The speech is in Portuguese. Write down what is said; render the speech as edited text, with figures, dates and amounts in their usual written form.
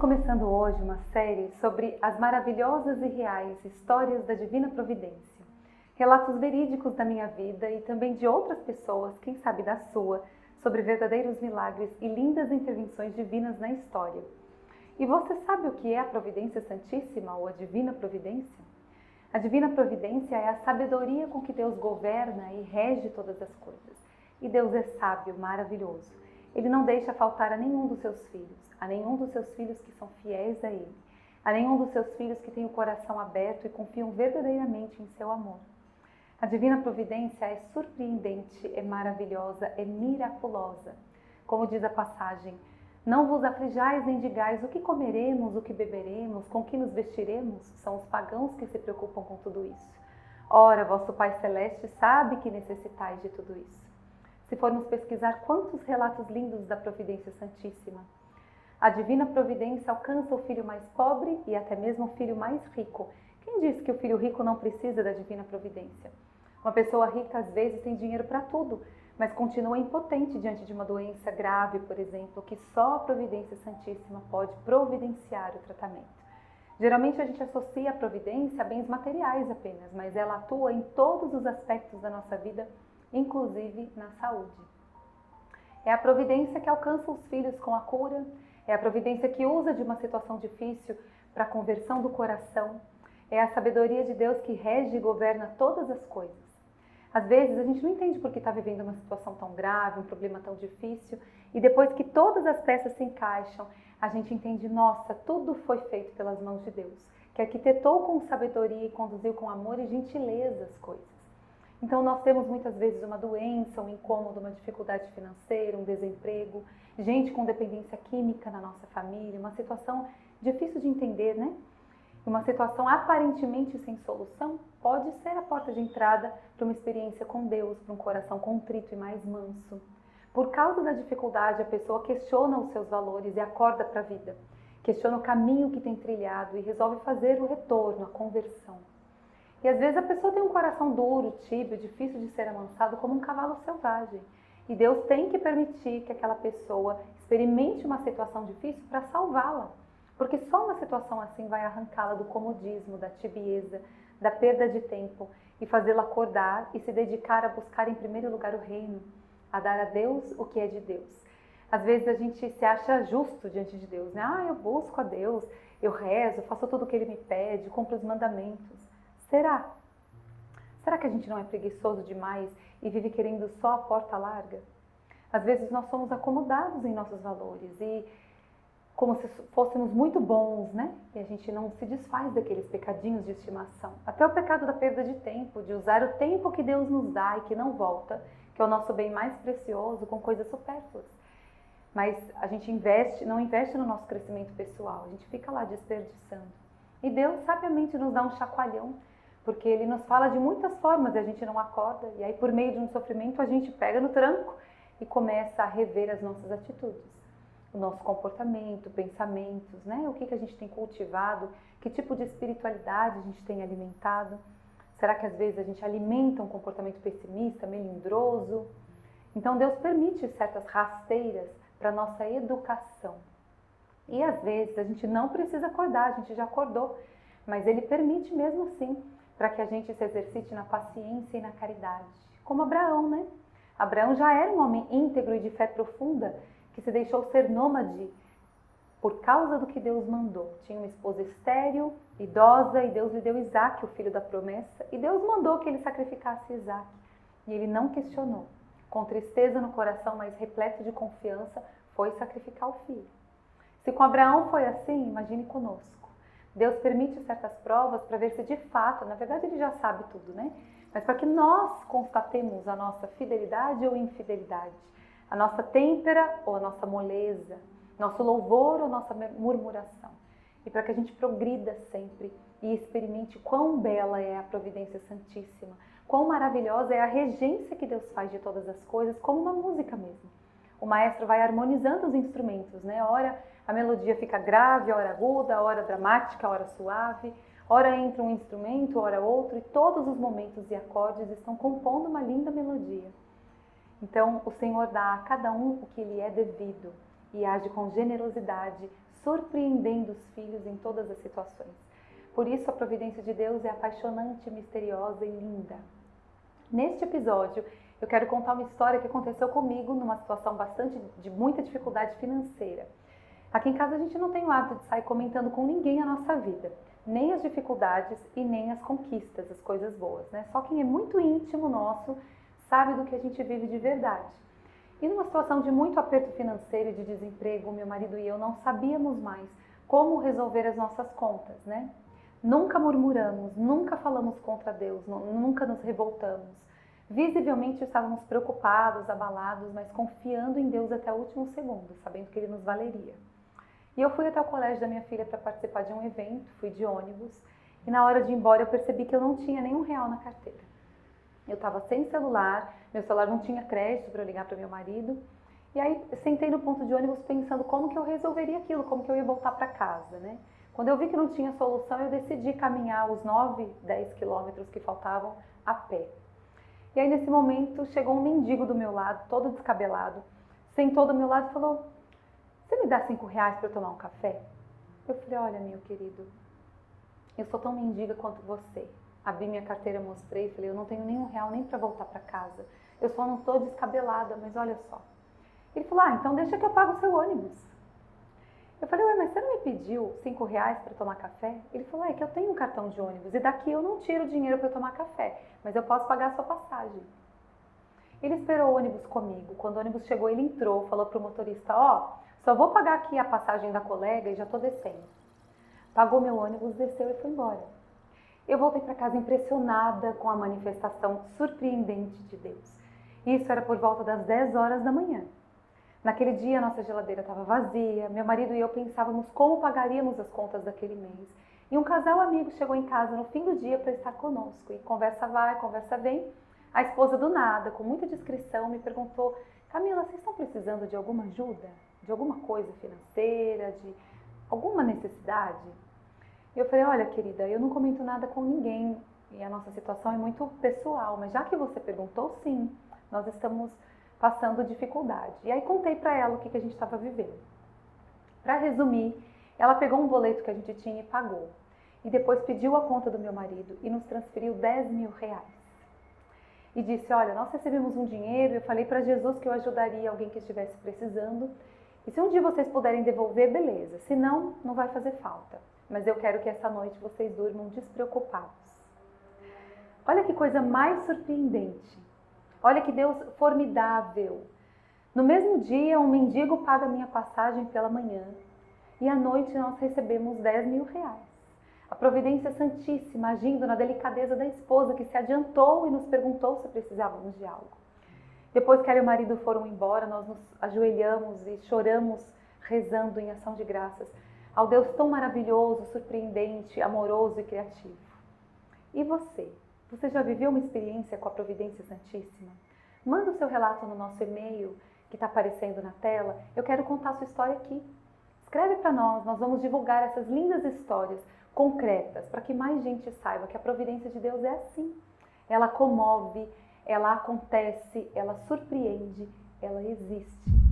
começando hoje uma série sobre as maravilhosas e reais histórias da Divina Providência. Relatos verídicos da minha vida e também de outras pessoas, quem sabe da sua, sobre verdadeiros milagres e lindas intervenções divinas na história. E você sabe o que é a Providência Santíssima ou a Divina Providência? A Divina Providência é a sabedoria com que Deus governa e rege todas as coisas. E Deus é sábio, maravilhoso. Ele não deixa faltar a nenhum dos seus filhos, a nenhum dos seus filhos que são fiéis a Ele, a nenhum dos seus filhos que têm o coração aberto e confiam verdadeiramente em seu amor. A Divina Providência é surpreendente, é maravilhosa, é miraculosa. Como diz a passagem, não vos aflijais nem digais o que comeremos, o que beberemos, com que nos vestiremos, são os pagãos que se preocupam com tudo isso. Ora, vosso Pai Celeste sabe que necessitais de tudo isso. Se formos pesquisar quantos relatos lindos da Providência Santíssima. A Divina Providência alcança o filho mais pobre e até mesmo o filho mais rico. Quem diz que o filho rico não precisa da Divina Providência? Uma pessoa rica às vezes tem dinheiro para tudo, mas continua impotente diante de uma doença grave, por exemplo, que só a Providência Santíssima pode providenciar o tratamento. Geralmente a gente associa a providência a bens materiais apenas, mas ela atua em todos os aspectos da nossa vida, inclusive na saúde. É a providência que alcança os filhos com a cura, é a providência que usa de uma situação difícil para a conversão do coração, é a sabedoria de Deus que rege e governa todas as coisas. Às vezes a gente não entende por que está vivendo uma situação tão grave, um problema tão difícil, e depois que todas as peças se encaixam, a gente entende, nossa, tudo foi feito pelas mãos de Deus, que arquitetou com sabedoria e conduziu com amor e gentileza as coisas. Então nós temos muitas vezes uma doença, um incômodo, uma dificuldade financeira, um desemprego, gente com dependência química na nossa família, uma situação difícil de entender, né? Uma situação aparentemente sem solução pode ser a porta de entrada para uma experiência com Deus, para um coração contrito e mais manso. Por causa da dificuldade, a pessoa questiona os seus valores e acorda para a vida, questiona o caminho que tem trilhado e resolve fazer o retorno, a conversão. E às vezes a pessoa tem um coração duro, tíbio, difícil de ser amansado, como um cavalo selvagem. E Deus tem que permitir que aquela pessoa experimente uma situação difícil para salvá-la. Porque só uma situação assim vai arrancá-la do comodismo, da tibieza, da perda de tempo e fazê-la acordar e se dedicar a buscar em primeiro lugar o reino, a dar a Deus o que é de Deus. Às vezes a gente se acha justo diante de Deus, né? Eu busco a Deus, eu rezo, faço tudo o que Ele me pede, cumpro os mandamentos. Será? Será que a gente não é preguiçoso demais e vive querendo só a porta larga? Às vezes nós somos acomodados em nossos valores e como se fôssemos muito bons, né? E a gente não se desfaz daqueles pecadinhos de estimação. Até o pecado da perda de tempo, de usar o tempo que Deus nos dá e que não volta, que é o nosso bem mais precioso, com coisas supérfluas. Mas a gente não investe no nosso crescimento pessoal, a gente fica lá desperdiçando. E Deus sabiamente nos dá um chacoalhão, porque Ele nos fala de muitas formas e a gente não acorda. E aí por meio de um sofrimento a gente pega no tranco e começa a rever as nossas atitudes. O nosso comportamento, pensamentos, né? O que a gente tem cultivado, que tipo de espiritualidade a gente tem alimentado. Será que às vezes a gente alimenta um comportamento pessimista, melindroso? Então Deus permite certas rasteiras para a nossa educação. E às vezes a gente não precisa acordar, a gente já acordou, mas Ele permite mesmo assim para que a gente se exercite na paciência e na caridade. Como Abraão, né? Abraão já era um homem íntegro e de fé profunda, que se deixou ser nômade por causa do que Deus mandou. Tinha uma esposa estéril, idosa, e Deus lhe deu Isaac, o filho da promessa, e Deus mandou que ele sacrificasse Isaac. E ele não questionou. Com tristeza no coração, mas repleto de confiança, foi sacrificar o filho. Se com Abraão foi assim, imagine conosco. Deus permite certas provas para ver se de fato, na verdade Ele já sabe tudo, né? Mas para que nós constatemos a nossa fidelidade ou infidelidade, a nossa têmpera ou a nossa moleza, nosso louvor ou nossa murmuração. E para que a gente progrida sempre e experimente quão bela é a Providência Santíssima, quão maravilhosa é a regência que Deus faz de todas as coisas, como uma música mesmo. O maestro vai harmonizando os instrumentos, né? Ora a melodia fica grave, ora aguda, ora dramática, ora suave, ora entra um instrumento, ora outro, e todos os momentos e acordes estão compondo uma linda melodia. Então, o Senhor dá a cada um o que lhe é devido e age com generosidade surpreendendo os filhos em todas as situações. Por isso a providência de Deus é apaixonante, misteriosa e linda. Neste episódio, eu quero contar uma história que aconteceu comigo numa situação de muita dificuldade financeira. Aqui em casa a gente não tem o hábito de sair comentando com ninguém a nossa vida, nem as dificuldades e nem as conquistas, as coisas boas, né? Só quem é muito íntimo nosso sabe do que a gente vive de verdade. E numa situação de muito aperto financeiro e de desemprego, meu marido e eu não sabíamos mais como resolver as nossas contas, né? Nunca murmuramos, nunca falamos contra Deus, nunca nos revoltamos. Visivelmente estávamos preocupados, abalados, mas confiando em Deus até o último segundo, sabendo que Ele nos valeria. E eu fui até o colégio da minha filha para participar de um evento, fui de ônibus, e na hora de ir embora eu percebi que eu não tinha nenhum real na carteira. Eu estava sem celular, meu celular não tinha crédito para eu ligar para meu marido, e aí sentei no ponto de ônibus pensando como que eu resolveria aquilo, como que eu ia voltar para casa, né? Quando eu vi que não tinha solução, eu decidi caminhar os 9, 10 quilômetros que faltavam a pé. E aí nesse momento chegou um mendigo do meu lado, todo descabelado, sentou do meu lado e falou: "Você me dá R$5 para eu tomar um café?" Eu falei: "Olha, meu querido, eu sou tão mendiga quanto você." Abri minha carteira, mostrei, falei: "Eu não tenho nenhum real nem para voltar para casa. Eu só não estou descabelada, mas olha só." Ele falou: "Ah, então deixa que eu pago o seu ônibus." Eu falei: "Ué, mas você não me pediu R$5 para tomar café?" Ele falou: "É que eu tenho um cartão de ônibus e daqui eu não tiro dinheiro para tomar café, mas eu posso pagar a sua passagem." Ele esperou o ônibus comigo. Quando o ônibus chegou, ele entrou, falou para o motorista: "Ó, só vou pagar aqui a passagem da colega e já estou descendo." Pagou meu ônibus, desceu e foi embora. Eu voltei para casa impressionada com a manifestação surpreendente de Deus. Isso era por volta das 10 horas da manhã. Naquele dia, a nossa geladeira estava vazia, meu marido e eu pensávamos como pagaríamos as contas daquele mês. E um casal amigo chegou em casa no fim do dia para estar conosco. E conversa vai, conversa vem. A esposa do nada, com muita discrição, me perguntou: "Camila, vocês estão precisando de alguma ajuda? De alguma coisa financeira? De alguma necessidade?" E eu falei: "Olha, querida, eu não comento nada com ninguém e a nossa situação é muito pessoal, mas já que você perguntou, sim, nós estamos passando dificuldade." E aí contei para ela o que a gente estava vivendo. Para resumir, ela pegou um boleto que a gente tinha e pagou. E depois pediu a conta do meu marido e nos transferiu R$10.000. E disse: "Olha, nós recebemos um dinheiro, eu falei para Jesus que eu ajudaria alguém que estivesse precisando. E se um dia vocês puderem devolver, beleza. Se não, não vai fazer falta. Mas eu quero que essa noite vocês durmam despreocupados." Olha que coisa mais surpreendente. Olha que Deus formidável. No mesmo dia, um mendigo paga minha passagem pela manhã e à noite nós recebemos R$10.000. A providência santíssima agindo na delicadeza da esposa que se adiantou e nos perguntou se precisávamos de algo. Depois que ela e o marido foram embora, nós nos ajoelhamos e choramos rezando em ação de graças ao Deus tão maravilhoso, surpreendente, amoroso e criativo. E você? Você já viveu uma experiência com a Providência Santíssima? Manda o seu relato no nosso e-mail que está aparecendo na tela. Eu quero contar a sua história aqui. Escreve para nós vamos divulgar essas lindas histórias concretas para que mais gente saiba que a Providência de Deus é assim. Ela comove, ela acontece, ela surpreende, ela existe.